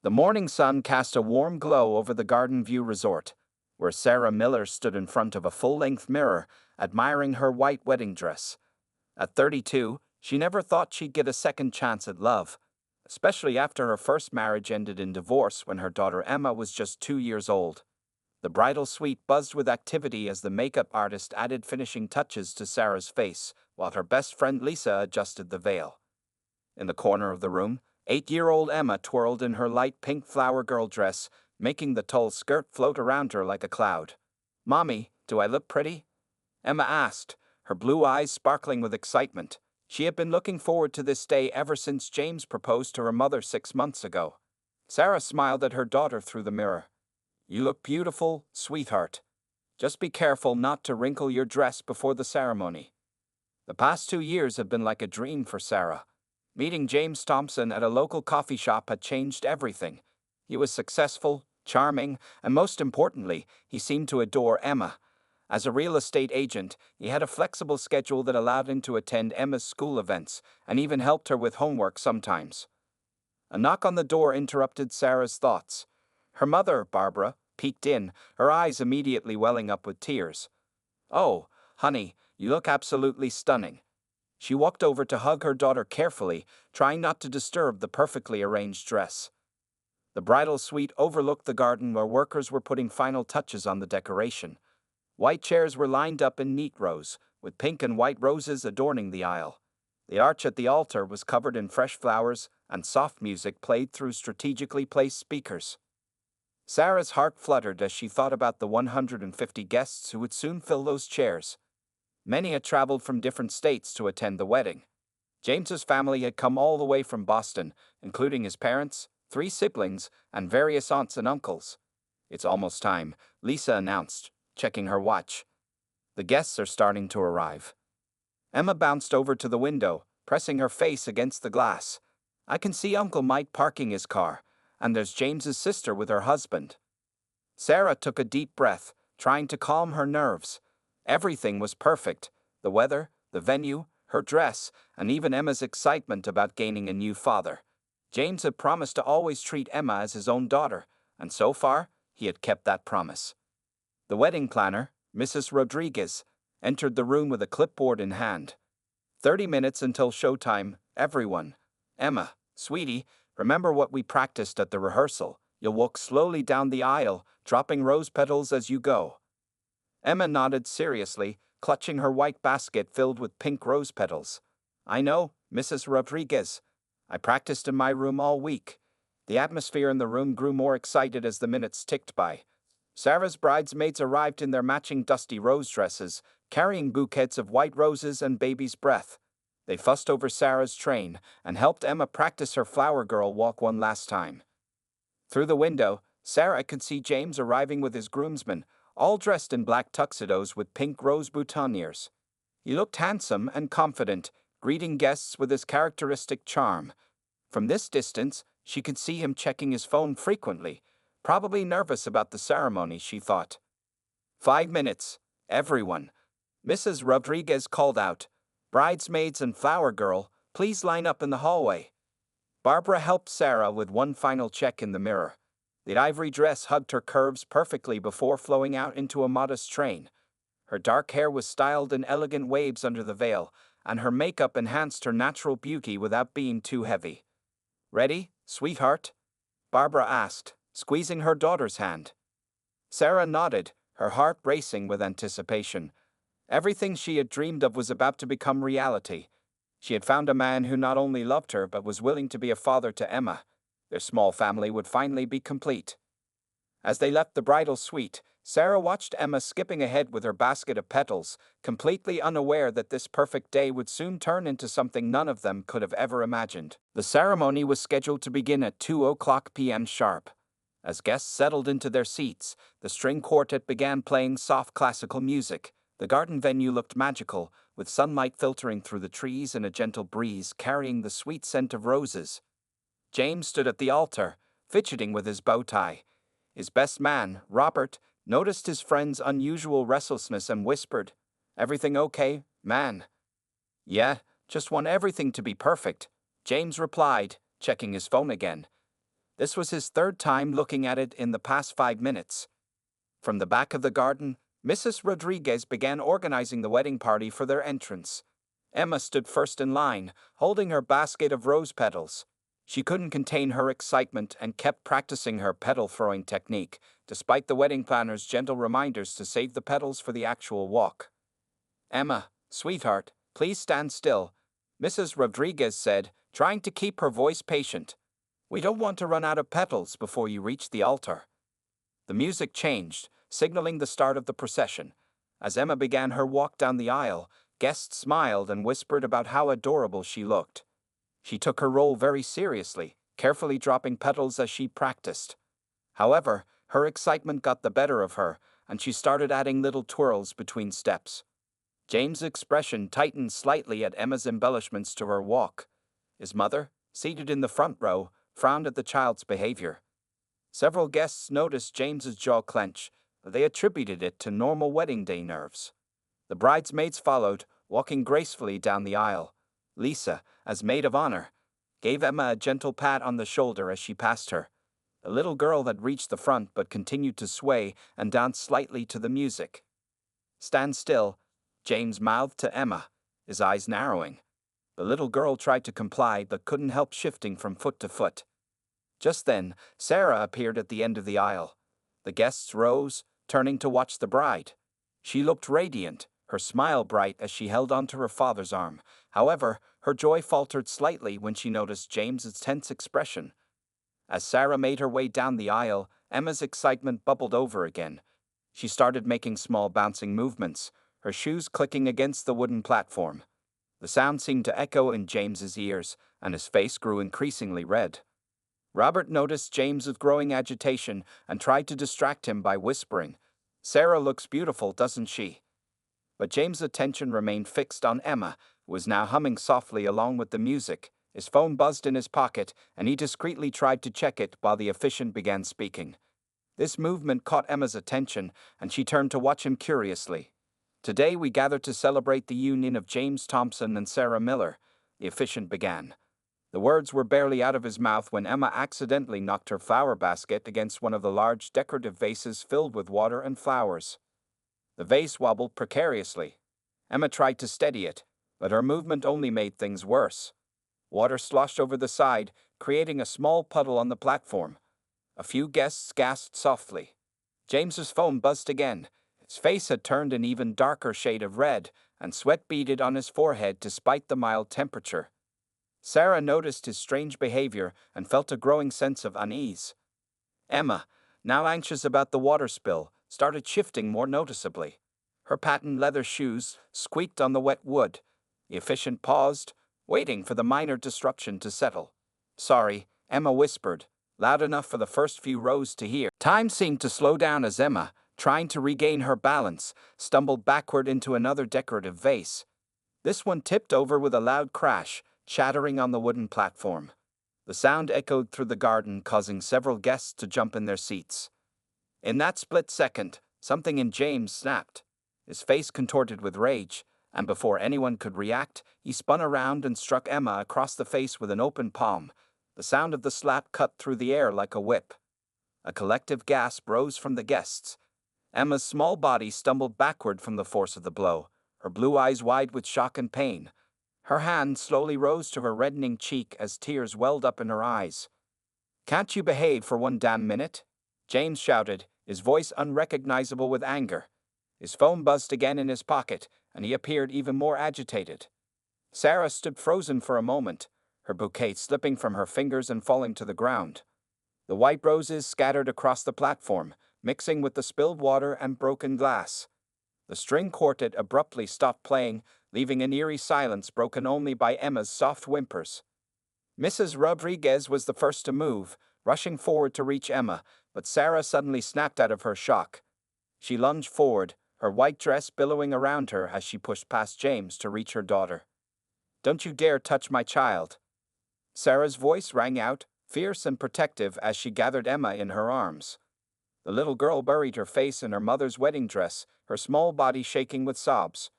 The morning sun cast a warm glow over the Garden View Resort, where Sarah Miller stood in front of a full-length mirror, admiring her white wedding dress. At 32, she never thought she'd get a second chance at love, especially after her first marriage ended in divorce when her daughter Emma was just 2 years old. The bridal suite buzzed with activity as the makeup artist added finishing touches to Sarah's face, while her best friend Lisa adjusted the veil. In the corner of the room, 8-year-old Emma twirled in her light pink flower girl dress, making the tall skirt float around her like a cloud. "Mommy, do I look pretty?" Emma asked, her blue eyes sparkling with excitement. She had been looking forward to this day ever since James proposed to her mother 6 months ago. Sarah smiled at her daughter through the mirror. "You look beautiful, sweetheart. Just be careful not to wrinkle your dress before the ceremony." The past 2 years had been like a dream for Sarah. Meeting James Thompson at a local coffee shop had changed everything. He was successful, charming, and most importantly, he seemed to adore Emma. As a real estate agent, he had a flexible schedule that allowed him to attend Emma's school events and even helped her with homework sometimes. A knock on the door interrupted Sarah's thoughts. Her mother, Barbara, peeked in, her eyes immediately welling up with tears. "Oh, honey, you look absolutely stunning." She walked over to hug her daughter carefully, trying not to disturb the perfectly arranged dress. The bridal suite overlooked the garden where workers were putting final touches on the decoration. White chairs were lined up in neat rows, with pink and white roses adorning the aisle. The arch at the altar was covered in fresh flowers, and soft music played through strategically placed speakers. Sarah's heart fluttered as she thought about the 150 guests who would soon fill those chairs. Many had traveled from different states to attend the wedding. James's family had come all the way from Boston, including his parents, 3 siblings, and various aunts and uncles. "It's almost time," Lisa announced, checking her watch. "The guests are starting to arrive." Emma bounced over to the window, pressing her face against the glass. "I can see Uncle Mike parking his car, and there's James's sister with her husband." Sarah took a deep breath, trying to calm her nerves. Everything was perfect: the weather, the venue, her dress, and even Emma's excitement about gaining a new father. James had promised to always treat Emma as his own daughter, and so far, he had kept that promise. The wedding planner, Mrs. Rodriguez, entered the room with a clipboard in hand. 30 minutes until showtime, everyone. "Emma, sweetie, remember what we practiced at the rehearsal. You'll walk slowly down the aisle, dropping rose petals as you go." Emma nodded seriously, clutching her white basket filled with pink rose petals. "I know, Mrs. Rodriguez. I practiced in my room all week." The atmosphere in the room grew more excited as the minutes ticked by. Sarah's bridesmaids arrived in their matching dusty rose dresses, carrying bouquets of white roses and baby's breath. They fussed over Sarah's train and helped Emma practice her flower girl walk one last time. Through the window, Sarah could see James arriving with his groomsmen, all dressed in black tuxedos with pink rose boutonnieres. He looked handsome and confident, greeting guests with his characteristic charm. From this distance, she could see him checking his phone frequently, probably nervous about the ceremony, she thought. 5 minutes, everyone. Mrs. Rodriguez called out. "Bridesmaids and flower girl, please line up in the hallway." Barbara helped Sarah with one final check in the mirror. The ivory dress hugged her curves perfectly before flowing out into a modest train. Her dark hair was styled in elegant waves under the veil, and her makeup enhanced her natural beauty without being too heavy. "Ready, sweetheart?" Barbara asked, squeezing her daughter's hand. Sarah nodded, her heart racing with anticipation. Everything she had dreamed of was about to become reality. She had found a man who not only loved her but was willing to be a father to Emma. Their small family would finally be complete. As they left the bridal suite, Sarah watched Emma skipping ahead with her basket of petals, completely unaware that this perfect day would soon turn into something none of them could have ever imagined. The ceremony was scheduled to begin at 2:00 p.m. sharp. As guests settled into their seats, the string quartet began playing soft classical music. The garden venue looked magical, with sunlight filtering through the trees and a gentle breeze carrying the sweet scent of roses. James stood at the altar, fidgeting with his bow tie. His best man, Robert, noticed his friend's unusual restlessness and whispered, "Everything okay, man?" "Yeah, just want everything to be perfect," James replied, checking his phone again. This was his third time looking at it in the past 5 minutes. From the back of the garden, Mrs. Rodriguez began organizing the wedding party for their entrance. Emma stood first in line, holding her basket of rose petals. She couldn't contain her excitement and kept practicing her petal throwing technique, despite the wedding planner's gentle reminders to save the petals for the actual walk. "Emma, sweetheart, please stand still," Mrs. Rodriguez said, trying to keep her voice patient. "We don't want to run out of petals before you reach the altar." The music changed, signaling the start of the procession. As Emma began her walk down the aisle, guests smiled and whispered about how adorable she looked. She took her role very seriously, carefully dropping petals as she practiced. However, her excitement got the better of her, and she started adding little twirls between steps. James' expression tightened slightly at Emma's embellishments to her walk. His mother, seated in the front row, frowned at the child's behavior. Several guests noticed James's jaw clench, but they attributed it to normal wedding day nerves. The bridesmaids followed, walking gracefully down the aisle. Lisa, as maid of honor, gave Emma a gentle pat on the shoulder as she passed her. The little girl had reached the front but continued to sway and dance slightly to the music. "Stand still," James mouthed to Emma, his eyes narrowing. The little girl tried to comply but couldn't help shifting from foot to foot. Just then, Sarah appeared at the end of the aisle. The guests rose, turning to watch the bride. She looked radiant, her smile bright as she held onto her father's arm. However, her joy faltered slightly when she noticed James's tense expression. As Sarah made her way down the aisle, Emma's excitement bubbled over again. She started making small bouncing movements, her shoes clicking against the wooden platform. The sound seemed to echo in James's ears, and his face grew increasingly red. Robert noticed James's growing agitation and tried to distract him by whispering, "Sarah looks beautiful, doesn't she?" But James's attention remained fixed on Emma, who was now humming softly along with the music. His phone buzzed in his pocket, and he discreetly tried to check it while the officiant began speaking. This movement caught Emma's attention, and she turned to watch him curiously. "Today we gather to celebrate the union of James Thompson and Sarah Miller," the officiant began. The words were barely out of his mouth when Emma accidentally knocked her flower basket against one of the large decorative vases filled with water and flowers. The vase wobbled precariously. Emma tried to steady it, but her movement only made things worse. Water sloshed over the side, creating a small puddle on the platform. A few guests gasped softly. James's phone buzzed again. His face had turned an even darker shade of red, and sweat beaded on his forehead despite the mild temperature. Sarah noticed his strange behavior and felt a growing sense of unease. Emma, now anxious about the water spill, started shifting more noticeably. Her patent leather shoes squeaked on the wet wood. The officiant paused, waiting for the minor disruption to settle. "Sorry," Emma whispered, loud enough for the first few rows to hear. Time seemed to slow down as Emma, trying to regain her balance, stumbled backward into another decorative vase. This one tipped over with a loud crash, shattering on the wooden platform. The sound echoed through the garden, causing several guests to jump in their seats. In that split second, something in James snapped. His face contorted with rage, and before anyone could react, he spun around and struck Emma across the face with an open palm. The sound of the slap cut through the air like a whip. A collective gasp rose from the guests. Emma's small body stumbled backward from the force of the blow, her blue eyes wide with shock and pain. Her hand slowly rose to her reddening cheek as tears welled up in her eyes. "Can't you behave for one damn minute?" James shouted, his voice unrecognizable with anger. His phone buzzed again in his pocket, and he appeared even more agitated. Sarah stood frozen for a moment, her bouquet slipping from her fingers and falling to the ground. The white roses scattered across the platform, mixing with the spilled water and broken glass. The string quartet abruptly stopped playing, leaving an eerie silence broken only by Emma's soft whimpers. Mrs. Rodriguez was the first to move, rushing forward to reach Emma, but Sarah suddenly snapped out of her shock. She lunged forward, her white dress billowing around her as she pushed past James to reach her daughter. "Don't you dare touch my child!" Sarah's voice rang out, fierce and protective as she gathered Emma in her arms. The little girl buried her face in her mother's wedding dress, her small body shaking with sobs.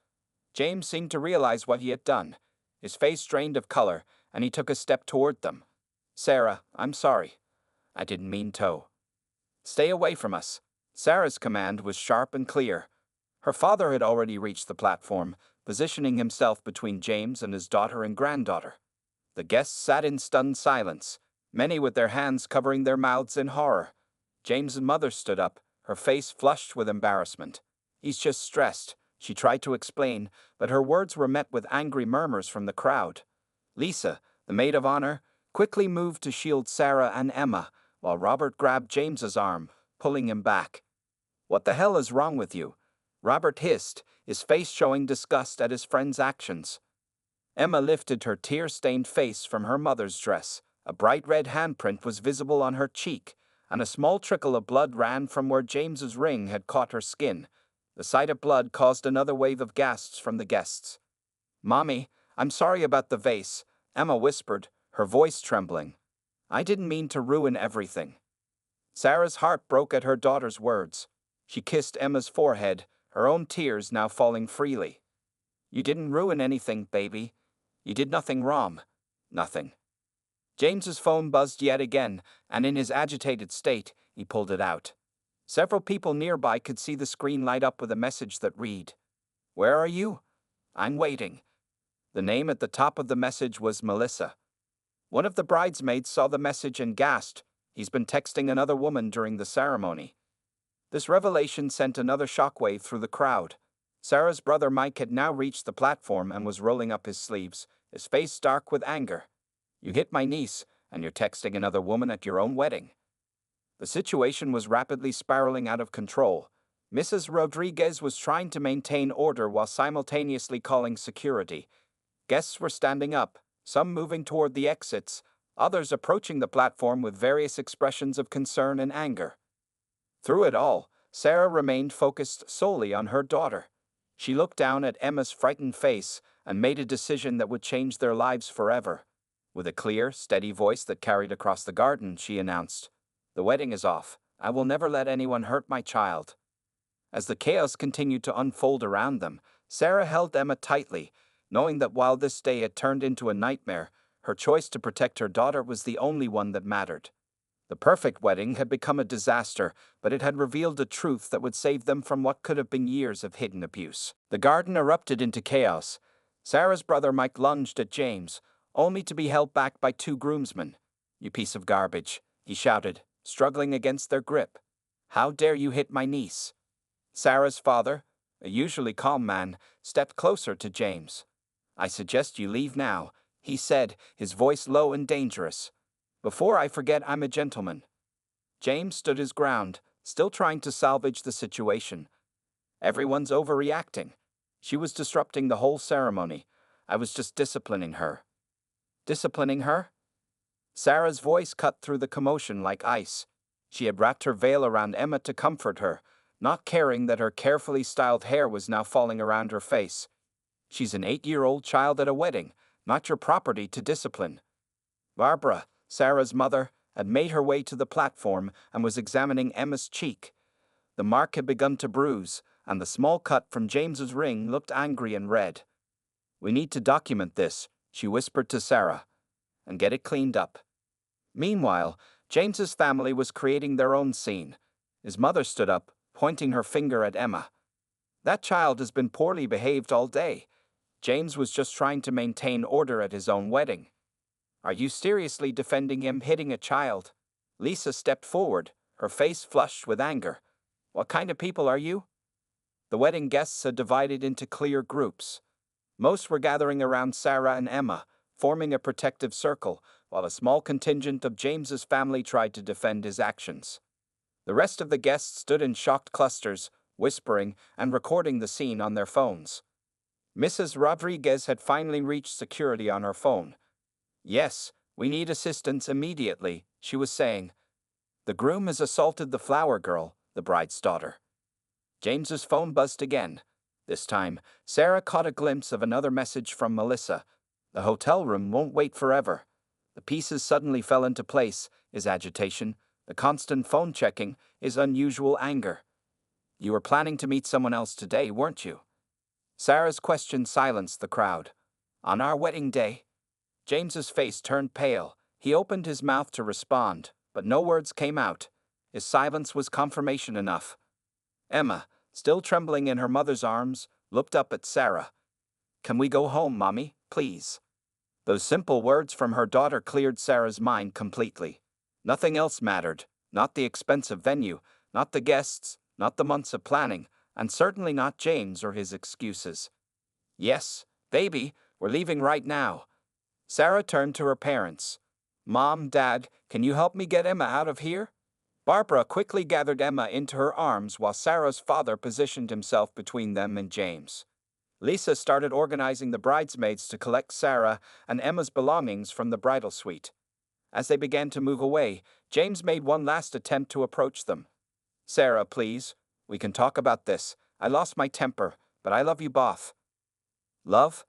James seemed to realize what he had done. His face drained of color, and he took a step toward them. "Sarah, I'm sorry. I didn't mean to. Stay away from us. Sarah's command was sharp and clear. Her father had already reached the platform, positioning himself between James and his daughter and granddaughter. The guests sat in stunned silence, many with their hands covering their mouths in horror. James's mother stood up, her face flushed with embarrassment. He's just stressed, she tried to explain, but her words were met with angry murmurs from the crowd. Lisa, the maid of honor, quickly moved to shield Sarah and Emma, while Robert grabbed James's arm, pulling him back. "What the hell is wrong with you?" Robert hissed, his face showing disgust at his friend's actions. Emma lifted her tear-stained face from her mother's dress. A bright red handprint was visible on her cheek, and a small trickle of blood ran from where James's ring had caught her skin. The sight of blood caused another wave of gasps from the guests. "Mommy, I'm sorry about the vase," Emma whispered, her voice trembling. "I didn't mean to ruin everything." Sarah's heart broke at her daughter's words. She kissed Emma's forehead, her own tears now falling freely. "You didn't ruin anything, baby. You did nothing wrong. Nothing." James's phone buzzed yet again, and in his agitated state, he pulled it out. Several people nearby could see the screen light up with a message that read, "Where are you? I'm waiting." The name at the top of the message was Melissa. One of the bridesmaids saw the message and gasped, "He's been texting another woman during the ceremony." This revelation sent another shockwave through the crowd. Sarah's brother Mike had now reached the platform and was rolling up his sleeves, his face dark with anger. "You hit my niece, and you're texting another woman at your own wedding." The situation was rapidly spiraling out of control. Mrs. Rodriguez was trying to maintain order while simultaneously calling security. Guests were standing up, some moving toward the exits, others approaching the platform with various expressions of concern and anger. Through it all, Sarah remained focused solely on her daughter. She looked down at Emma's frightened face and made a decision that would change their lives forever. With a clear, steady voice that carried across the garden, she announced, "The wedding is off. I will never let anyone hurt my child." As the chaos continued to unfold around them, Sarah held Emma tightly, knowing that while this day had turned into a nightmare, her choice to protect her daughter was the only one that mattered. The perfect wedding had become a disaster, but it had revealed a truth that would save them from what could have been years of hidden abuse. The garden erupted into chaos. Sarah's brother Mike lunged at James, only to be held back by two groomsmen. "You piece of garbage," he shouted, struggling against their grip. "How dare you hit my niece?" Sarah's father, a usually calm man, stepped closer to James. "I suggest you leave now," he said, his voice low and dangerous. "Before I forget I'm a gentleman." James stood his ground, still trying to salvage the situation. "Everyone's overreacting. She was disrupting the whole ceremony. I was just disciplining her." "Disciplining her?" Sarah's voice cut through the commotion like ice. She had wrapped her veil around Emma to comfort her, not caring that her carefully styled hair was now falling around her face. "She's an 8-year-old child at a wedding, not your property to discipline." Barbara, Sarah's mother, had made her way to the platform and was examining Emma's cheek. The mark had begun to bruise, and the small cut from James's ring looked angry and red. "We need to document this," she whispered to Sarah, "and get it cleaned up." Meanwhile, James's family was creating their own scene. His mother stood up, pointing her finger at Emma. "That child has been poorly behaved all day. James was just trying to maintain order at his own wedding." "Are you seriously defending him hitting a child?" Lisa stepped forward, her face flushed with anger. "What kind of people are you?" The wedding guests had divided into clear groups. Most were gathering around Sarah and Emma, forming a protective circle, while a small contingent of James's family tried to defend his actions. The rest of the guests stood in shocked clusters, whispering and recording the scene on their phones. Mrs. Rodriguez had finally reached security on her phone. "Yes, we need assistance immediately," she was saying. "The groom has assaulted the flower girl, the bride's daughter." James's phone buzzed again. This time, Sarah caught a glimpse of another message from Melissa. "The hotel room won't wait forever." The pieces suddenly fell into place, his agitation, the constant phone checking, his unusual anger. "You were planning to meet someone else today, weren't you?" Sarah's question silenced the crowd. "On our wedding day?" James's face turned pale. He opened his mouth to respond, but no words came out. His silence was confirmation enough. Emma, still trembling in her mother's arms, looked up at Sarah. "Can we go home, Mommy, please?" Those simple words from her daughter cleared Sarah's mind completely. Nothing else mattered, not the expensive venue, not the guests, not the months of planning, and certainly not James or his excuses. "Yes, baby, we're leaving right now." Sarah turned to her parents. "Mom, Dad, can you help me get Emma out of here?" Barbara quickly gathered Emma into her arms while Sarah's father positioned himself between them and James. Lisa started organizing the bridesmaids to collect Sarah and Emma's belongings from the bridal suite. As they began to move away, James made one last attempt to approach them. "Sarah, please, we can talk about this. I lost my temper, but I love you both." "Love?"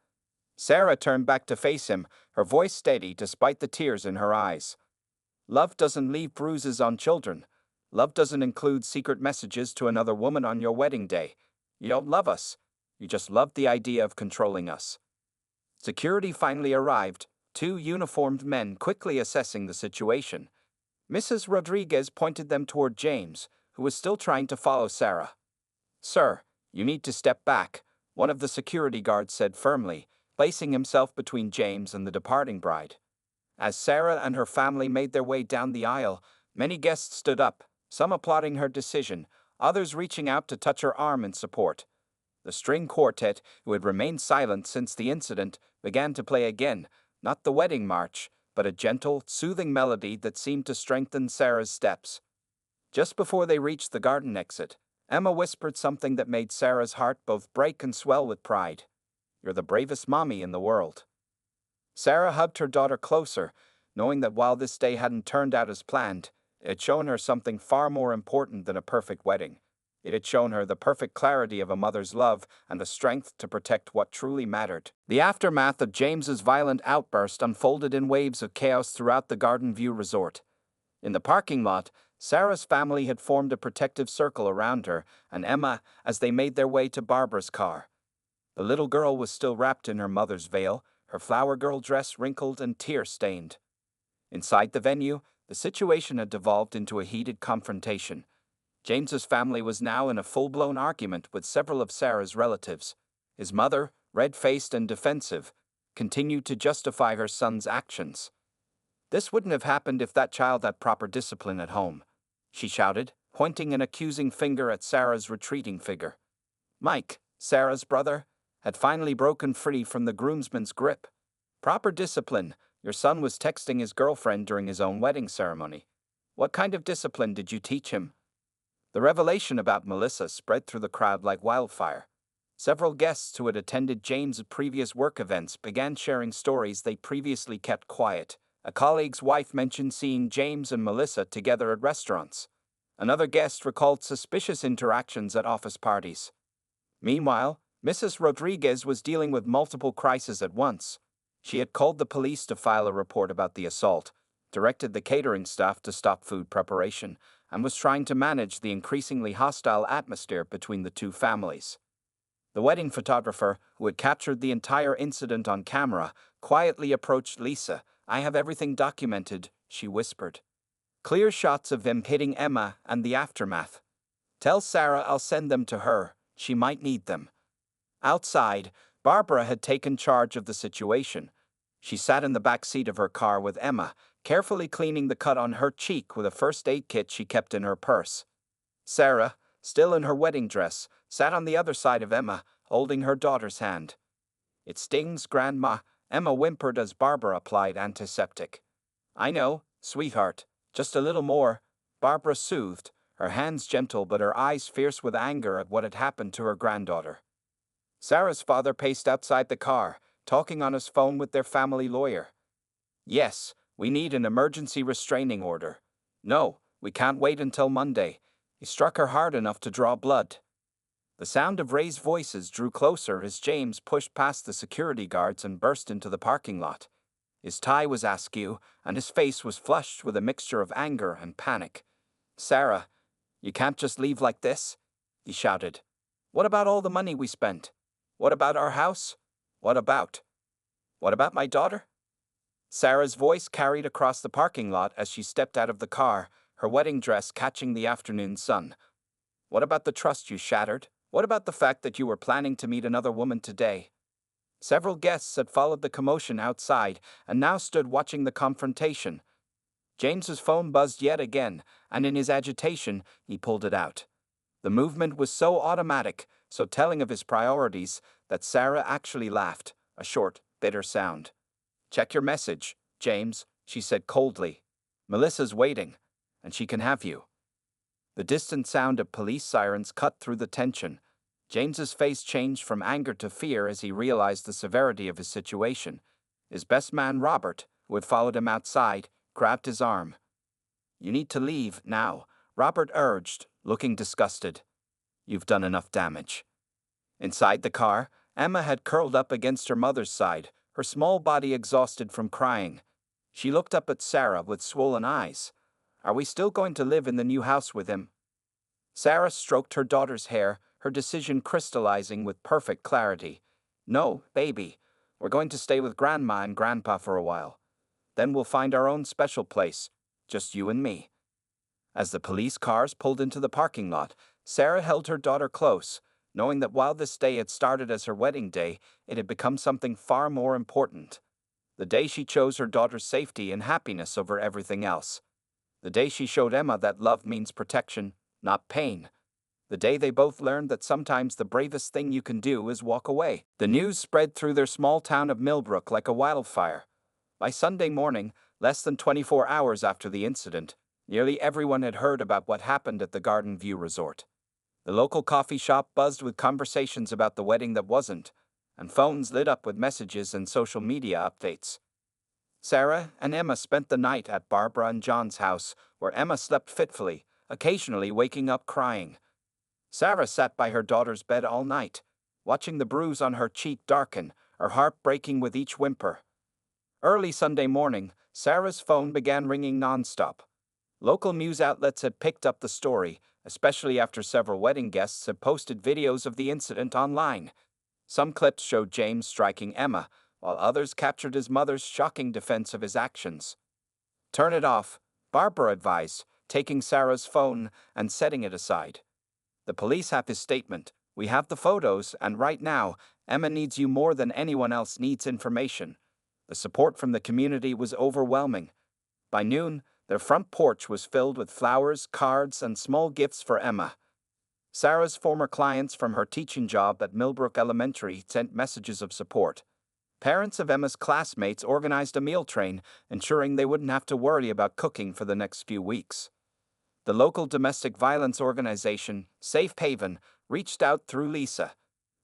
Sarah turned back to face him, her voice steady despite the tears in her eyes. "Love doesn't leave bruises on children. Love doesn't include secret messages to another woman on your wedding day. You don't love us. You just love the idea of controlling us." Security finally arrived, two uniformed men quickly assessing the situation. Mrs. Rodriguez pointed them toward James, who was still trying to follow Sarah. "Sir, you need to step back," one of the security guards said firmly, placing himself between James and the departing bride. As Sarah and her family made their way down the aisle, many guests stood up, some applauding her decision, others reaching out to touch her arm in support. The string quartet, who had remained silent since the incident, began to play again, not the wedding march, but a gentle, soothing melody that seemed to strengthen Sarah's steps. Just before they reached the garden exit, Emma whispered something that made Sarah's heart both break and swell with pride. "You're the bravest mommy in the world." Sarah hugged her daughter closer, knowing that while this day hadn't turned out as planned, it had shown her something far more important than a perfect wedding. It had shown her the perfect clarity of a mother's love and the strength to protect what truly mattered. The aftermath of James's violent outburst unfolded in waves of chaos throughout the Garden View Resort. In the parking lot, Sarah's family had formed a protective circle around her and Emma as they made their way to Barbara's car. The little girl was still wrapped in her mother's veil, her flower girl dress wrinkled and tear-stained. Inside the venue, the situation had devolved into a heated confrontation. James's family was now in a full-blown argument with several of Sarah's relatives. His mother, red-faced and defensive, continued to justify her son's actions. "This wouldn't have happened if that child had proper discipline at home," she shouted, pointing an accusing finger at Sarah's retreating figure. Mike, Sarah's brother, had finally broken free from the groomsman's grip. "Proper discipline. Your son was texting his girlfriend during his own wedding ceremony. What kind of discipline did you teach him?" The revelation about Melissa spread through the crowd like wildfire. Several guests who had attended James' previous work events began sharing stories they previously kept quiet. A colleague's wife mentioned seeing James and Melissa together at restaurants. Another guest recalled suspicious interactions at office parties. Meanwhile, Mrs. Rodriguez was dealing with multiple crises at once. She had called the police to file a report about the assault, directed the catering staff to stop food preparation, and was trying to manage the increasingly hostile atmosphere between the two families. The wedding photographer, who had captured the entire incident on camera, quietly approached Lisa. "I have everything documented," she whispered. "Clear shots of him hitting Emma and the aftermath. Tell Sarah I'll send them to her. She might need them." Outside, Barbara had taken charge of the situation. She sat in the back seat of her car with Emma, carefully cleaning the cut on her cheek with a first aid kit she kept in her purse. Sarah, still in her wedding dress, sat on the other side of Emma, holding her daughter's hand. "It stings, Grandma," Emma whimpered as Barbara applied antiseptic. "I know, sweetheart, just a little more," Barbara soothed, her hands gentle but her eyes fierce with anger at what had happened to her granddaughter. Sarah's father paced outside the car, talking on his phone with their family lawyer. "Yes, we need an emergency restraining order. No, we can't wait until Monday. He struck her hard enough to draw blood." The sound of raised voices drew closer as James pushed past the security guards and burst into the parking lot. His tie was askew, and his face was flushed with a mixture of anger and panic. "Sarah, you can't just leave like this," he shouted. "What about all the money we spent? What about our house? What about my daughter?" Sarah's voice carried across the parking lot as she stepped out of the car, her wedding dress catching the afternoon sun. What about the trust you shattered? What about the fact that you were planning to meet another woman today? Several guests had followed the commotion outside and now stood watching the confrontation. James's phone buzzed yet again, and in his agitation, he pulled it out. The movement was so automatic, so telling of his priorities, that Sarah actually laughed, a short, bitter sound. "Check your message, James," she said coldly. "Melissa's waiting, and she can have you." The distant sound of police sirens cut through the tension. James's face changed from anger to fear as he realized the severity of his situation. His best man, Robert, who had followed him outside, grabbed his arm. "You need to leave now," Robert urged, looking disgusted. "You've done enough damage." Inside the car, Emma had curled up against her mother's side, her small body exhausted from crying. She looked up at Sarah with swollen eyes. "Are we still going to live in the new house with him?" Sarah stroked her daughter's hair, her decision crystallizing with perfect clarity. "No, baby. We're going to stay with Grandma and Grandpa for a while. Then we'll find our own special place, just you and me." As the police cars pulled into the parking lot, Sarah held her daughter close, knowing that while this day had started as her wedding day, it had become something far more important. The day she chose her daughter's safety and happiness over everything else. The day she showed Emma that love means protection, not pain. The day they both learned that sometimes the bravest thing you can do is walk away. The news spread through their small town of Millbrook like a wildfire. By Sunday morning, less than 24 hours after the incident, nearly everyone had heard about what happened at the Garden View Resort. The local coffee shop buzzed with conversations about the wedding that wasn't, and phones lit up with messages and social media updates. Sarah and Emma spent the night at Barbara and John's house, where Emma slept fitfully, occasionally waking up crying. Sarah sat by her daughter's bed all night, watching the bruise on her cheek darken, her heart breaking with each whimper. Early Sunday morning, Sarah's phone began ringing nonstop. Local news outlets had picked up the story, especially after several wedding guests had posted videos of the incident online. Some clips showed James striking Emma, while others captured his mother's shocking defense of his actions. "Turn it off," Barbara advised, taking Sarah's phone and setting it aside. "The police have his statement, we have the photos, and right now, Emma needs you more than anyone else needs information." The support from the community was overwhelming. By noon, their front porch was filled with flowers, cards, and small gifts for Emma. Sarah's former clients from her teaching job at Millbrook Elementary sent messages of support. Parents of Emma's classmates organized a meal train, ensuring they wouldn't have to worry about cooking for the next few weeks. The local domestic violence organization, Safe Haven, reached out through Lisa.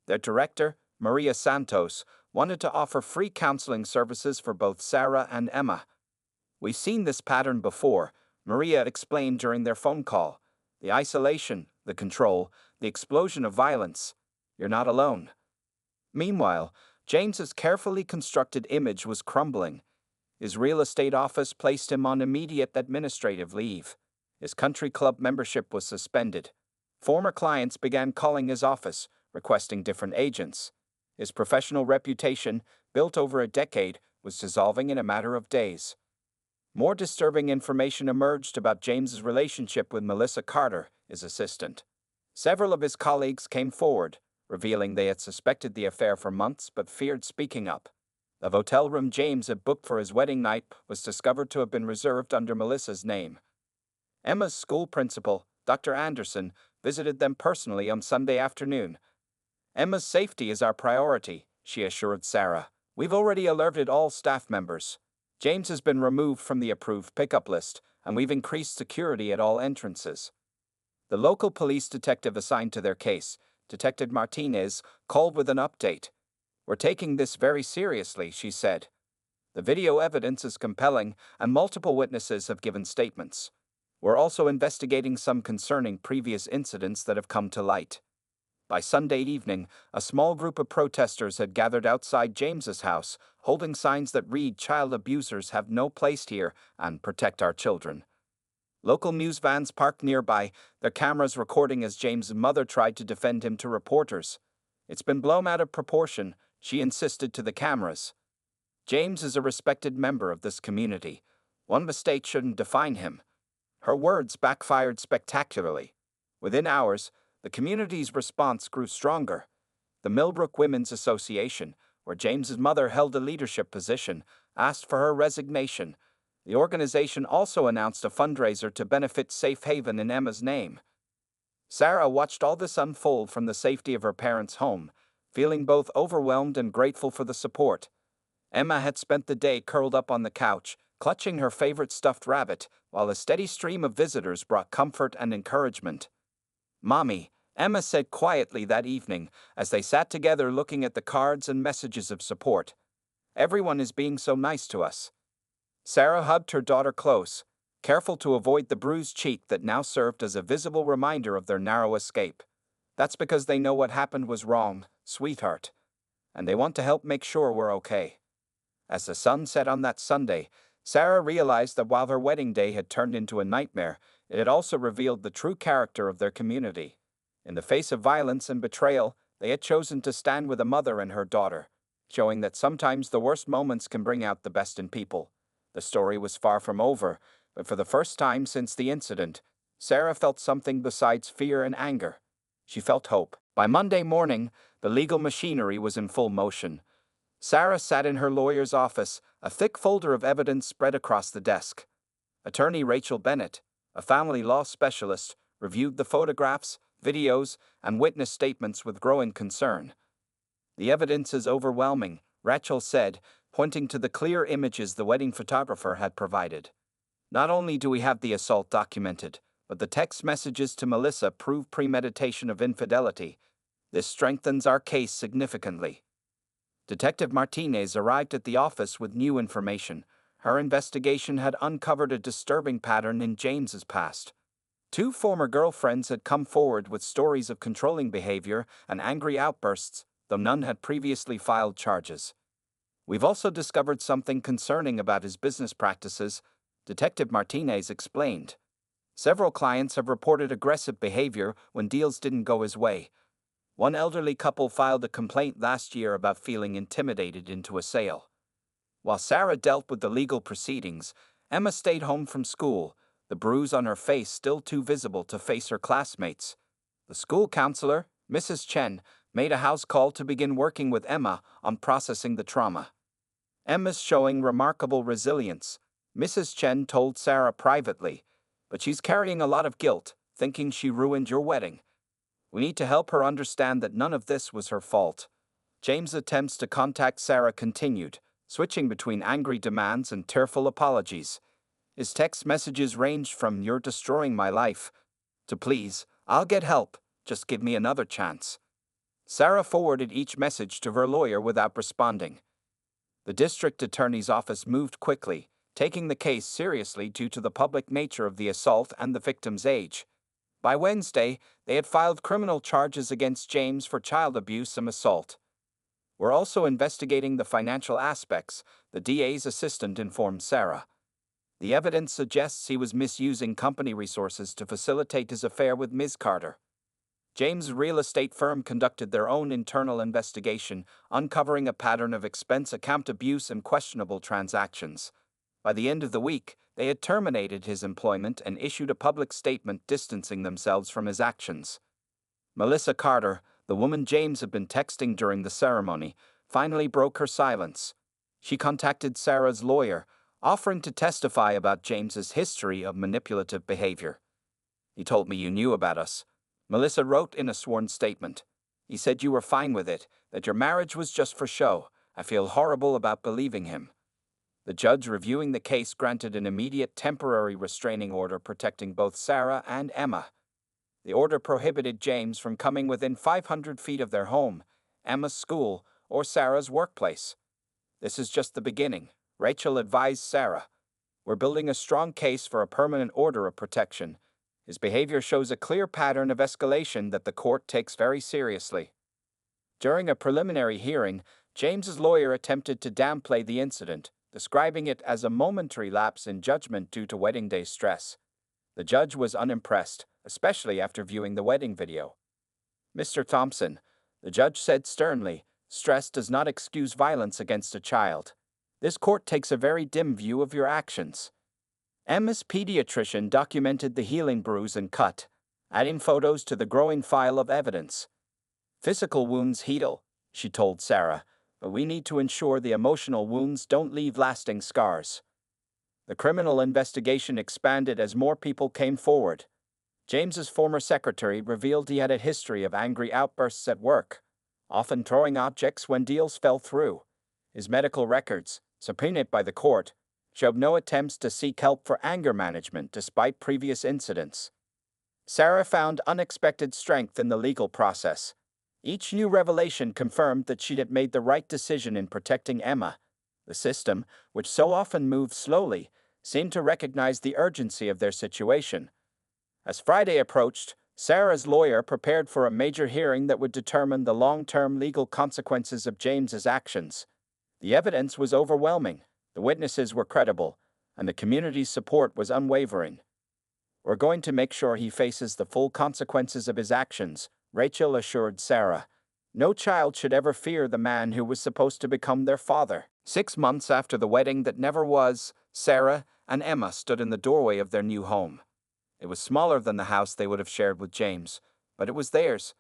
Their director, Maria Santos, wanted to offer free counseling services for both Sarah and Emma. "We've seen this pattern before," Maria explained during their phone call. "The isolation, the control, the explosion of violence. You're not alone." Meanwhile, James's carefully constructed image was crumbling. His real estate office placed him on immediate administrative leave. His country club membership was suspended. Former clients began calling his office, requesting different agents. His professional reputation, built over a decade, was dissolving in a matter of days. More disturbing information emerged about James's relationship with Melissa Carter, his assistant. Several of his colleagues came forward, revealing they had suspected the affair for months but feared speaking up. The hotel room James had booked for his wedding night was discovered to have been reserved under Melissa's name. Emma's school principal, Dr. Anderson, visited them personally on Sunday afternoon. "Emma's safety is our priority," she assured Sarah. "We've already alerted all staff members. James has been removed from the approved pickup list, and we've increased security at all entrances." The local police detective assigned to their case, Detective Martinez, called with an update. "We're taking this very seriously," she said. "The video evidence is compelling, and multiple witnesses have given statements. We're also investigating some concerning previous incidents that have come to light." By Sunday evening, a small group of protesters had gathered outside James's house, holding signs that read "Child abusers have no place here" and "Protect our children." Local news vans parked nearby, their cameras recording as James's mother tried to defend him to reporters. "It's been blown out of proportion," she insisted to the cameras. James is a respected member of this community. One mistake shouldn't define him. Her words backfired spectacularly. Within hours, the community's response grew stronger. The Millbrook Women's Association, where James's mother held a leadership position, asked for her resignation. The organization also announced a fundraiser to benefit Safe Haven in Emma's name. Sarah watched all this unfold from the safety of her parents' home, feeling both overwhelmed and grateful for the support. Emma had spent the day curled up on the couch, clutching her favorite stuffed rabbit, while a steady stream of visitors brought comfort and encouragement. "Mommy," Emma said quietly that evening, as they sat together looking at the cards and messages of support. "Everyone is being so nice to us." Sarah hugged her daughter close, careful to avoid the bruised cheek that now served as a visible reminder of their narrow escape. "That's because they know what happened was wrong, sweetheart. And they want to help make sure we're okay." As the sun set on that Sunday, Sarah realized that while her wedding day had turned into a nightmare, it had also revealed the true character of their community. In the face of violence and betrayal, they had chosen to stand with a mother and her daughter, showing that sometimes the worst moments can bring out the best in people. The story was far from over, but for the first time since the incident, Sarah felt something besides fear and anger. She felt hope. By Monday morning, the legal machinery was in full motion. Sarah sat in her lawyer's office, a thick folder of evidence spread across the desk. Attorney Rachel Bennett, a family law specialist, reviewed the photographs, videos, and witness statements with growing concern. "The evidence is overwhelming," Rachel said, pointing to the clear images the wedding photographer had provided. "Not only do we have the assault documented, but the text messages to Melissa prove premeditation of infidelity. This strengthens our case significantly." Detective Martinez arrived at the office with new information. Her investigation had uncovered a disturbing pattern in James's past. Two former girlfriends had come forward with stories of controlling behavior and angry outbursts, though none had previously filed charges. "We've also discovered something concerning about his business practices," Detective Martinez explained. "Several clients have reported aggressive behavior when deals didn't go his way. One elderly couple filed a complaint last year about feeling intimidated into a sale." While Sarah dealt with the legal proceedings, Emma stayed home from school, the bruise on her face still too visible to face her classmates. The school counselor, Mrs. Chen, made a house call to begin working with Emma on processing the trauma. "Emma's showing remarkable resilience," Mrs. Chen told Sarah privately, "but she's carrying a lot of guilt, thinking she ruined your wedding. We need to help her understand that none of this was her fault." James' attempts to contact Sarah continued, switching between angry demands and tearful apologies. His text messages ranged from "you're destroying my life" to "please, I'll get help, just give me another chance." Sarah forwarded each message to her lawyer without responding. The district attorney's office moved quickly, taking the case seriously due to the public nature of the assault and the victim's age. By Wednesday, they had filed criminal charges against James for child abuse and assault. "We're also investigating the financial aspects," the DA's assistant informed Sarah. "The evidence suggests he was misusing company resources to facilitate his affair with Ms. Carter." James' real estate firm conducted their own internal investigation, uncovering a pattern of expense account abuse and questionable transactions. By the end of the week, they had terminated his employment and issued a public statement distancing themselves from his actions. Melissa Carter, the woman James had been texting during the ceremony, finally broke her silence. She contacted Sarah's lawyer, offering to testify about James's history of manipulative behavior. "He told me you knew about us," Melissa wrote in a sworn statement. "He said you were fine with it, that your marriage was just for show. I feel horrible about believing him." The judge reviewing the case granted an immediate temporary restraining order protecting both Sarah and Emma. The order prohibited James from coming within 500 feet of their home, Emma's school, or Sarah's workplace. "This is just the beginning," Rachel advised Sarah. "We're building a strong case for a permanent order of protection. His behavior shows a clear pattern of escalation that the court takes very seriously." During a preliminary hearing, James's lawyer attempted to downplay the incident, describing it as a momentary lapse in judgment due to wedding day stress. The judge was unimpressed, especially after viewing the wedding video. "Mr. Thompson," the judge said sternly, "stress does not excuse violence against a child. This court takes a very dim view of your actions. Emma's pediatrician documented the healing bruise and cut, adding photos to the growing file of evidence. Physical wounds heal, she told Sarah, but we need to ensure the emotional wounds don't leave lasting scars. The criminal investigation expanded as more people came forward. James's former secretary revealed he had a history of angry outbursts at work, often throwing objects when deals fell through. His medical records, subpoenaed by the court, showed no attempts to seek help for anger management despite previous incidents. Sarah found unexpected strength in the legal process. Each new revelation confirmed that she had made the right decision in protecting Emma. The system, which so often moves slowly, seemed to recognize the urgency of their situation. As Friday approached, Sarah's lawyer prepared for a major hearing that would determine the long-term legal consequences of James's actions. The evidence was overwhelming, the witnesses were credible, and the community's support was unwavering. "We're going to make sure he faces the full consequences of his actions," Rachel assured Sarah. No child should ever fear the man who was supposed to become their father. 6 months after the wedding that never was, Sarah and Emma stood in the doorway of their new home. It was smaller than the house they would have shared with James, but it was theirs.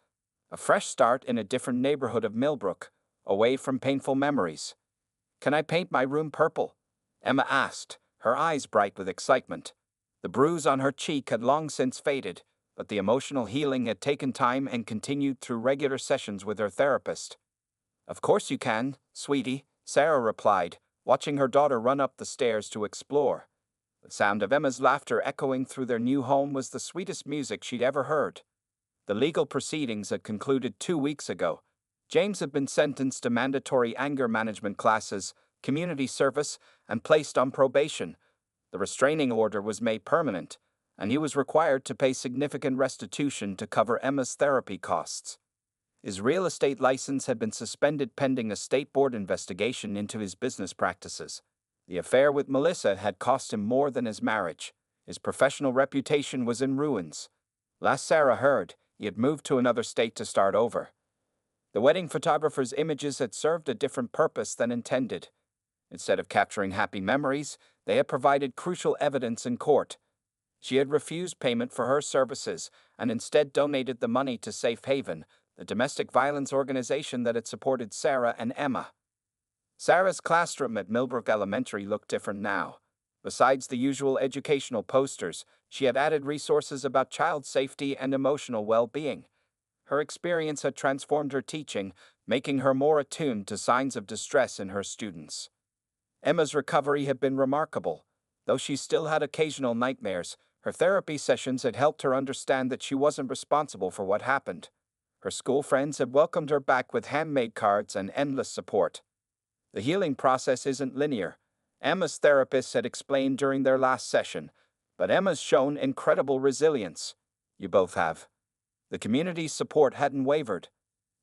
A fresh start in a different neighborhood of Millbrook, away from painful memories. "Can I paint my room purple?" Emma asked, her eyes bright with excitement. The bruise on her cheek had long since faded, but the emotional healing had taken time and continued through regular sessions with her therapist. "Of course you can, sweetie," Sarah replied, watching her daughter run up the stairs to explore. The sound of Emma's laughter echoing through their new home was the sweetest music she'd ever heard. The legal proceedings had concluded 2 weeks ago. James had been sentenced to mandatory anger management classes, community service, and placed on probation. The restraining order was made permanent, and he was required to pay significant restitution to cover Emma's therapy costs. His real estate license had been suspended pending a state board investigation into his business practices. The affair with Melissa had cost him more than his marriage. His professional reputation was in ruins. Last Sarah heard, he had moved to another state to start over. The wedding photographer's images had served a different purpose than intended. Instead of capturing happy memories, they had provided crucial evidence in court. She had refused payment for her services and instead donated the money to Safe Haven, the domestic violence organization that had supported Sarah and Emma. Sarah's classroom at Millbrook Elementary looked different now. Besides the usual educational posters, she had added resources about child safety and emotional well-being. Her experience had transformed her teaching, making her more attuned to signs of distress in her students. Emma's recovery had been remarkable. Though she still had occasional nightmares, her therapy sessions had helped her understand that she wasn't responsible for what happened. Her school friends had welcomed her back with handmade cards and endless support. The healing process isn't linear, Emma's therapist had explained during their last session, but Emma's shown incredible resilience. You both have. The community's support hadn't wavered.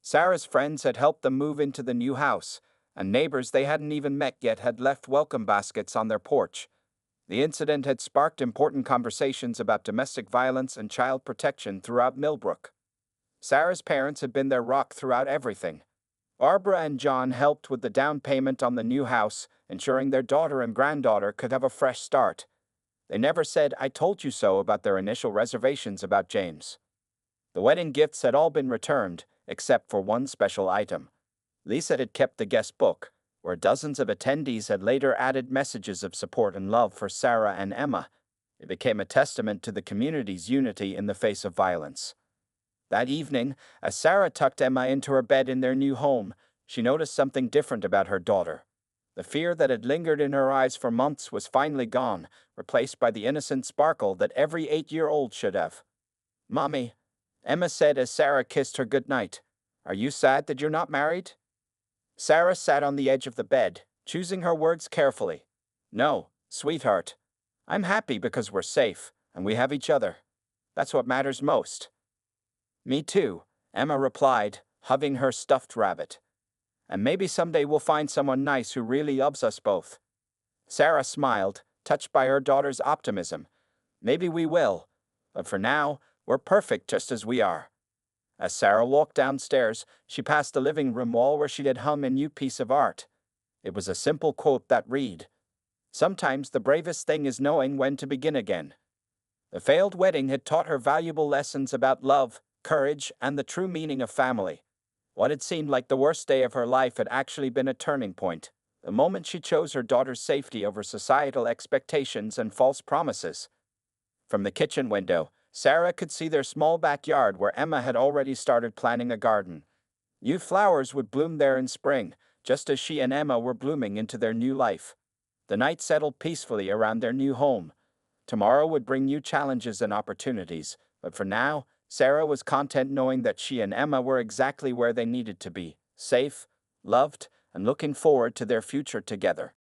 Sarah's friends had helped them move into the new house, and neighbors they hadn't even met yet had left welcome baskets on their porch. The incident had sparked important conversations about domestic violence and child protection throughout Millbrook. Sarah's parents had been their rock throughout everything. Barbara and John helped with the down payment on the new house, ensuring their daughter and granddaughter could have a fresh start. They never said, "I told you so," about their initial reservations about James. The wedding gifts had all been returned, except for one special item. Lisa had kept the guest book, where dozens of attendees had later added messages of support and love for Sarah and Emma. It became a testament to the community's unity in the face of violence. That evening, as Sarah tucked Emma into her bed in their new home, she noticed something different about her daughter. The fear that had lingered in her eyes for months was finally gone, replaced by the innocent sparkle that every 8-year-old should have. "Mommy," Emma said as Sarah kissed her goodnight, "are you sad that you're not married?" Sarah sat on the edge of the bed, choosing her words carefully. "No, sweetheart. I'm happy because we're safe, and we have each other. That's what matters most." "Me too," Emma replied, hugging her stuffed rabbit. "And maybe someday we'll find someone nice who really loves us both." Sarah smiled, touched by her daughter's optimism. "Maybe we will, but for now, we're perfect just as we are." As Sarah walked downstairs, she passed the living room wall where she had hung a new piece of art. It was a simple quote that read, "Sometimes the bravest thing is knowing when to begin again." The failed wedding had taught her valuable lessons about love, courage, and the true meaning of family. What had seemed like the worst day of her life had actually been a turning point, the moment she chose her daughter's safety over societal expectations and false promises. From the kitchen window, Sarah could see their small backyard where Emma had already started planning a garden. New flowers would bloom there in spring, just as she and Emma were blooming into their new life. The night settled peacefully around their new home. Tomorrow would bring new challenges and opportunities, but for now, Sarah was content knowing that she and Emma were exactly where they needed to be, safe, loved, and looking forward to their future together.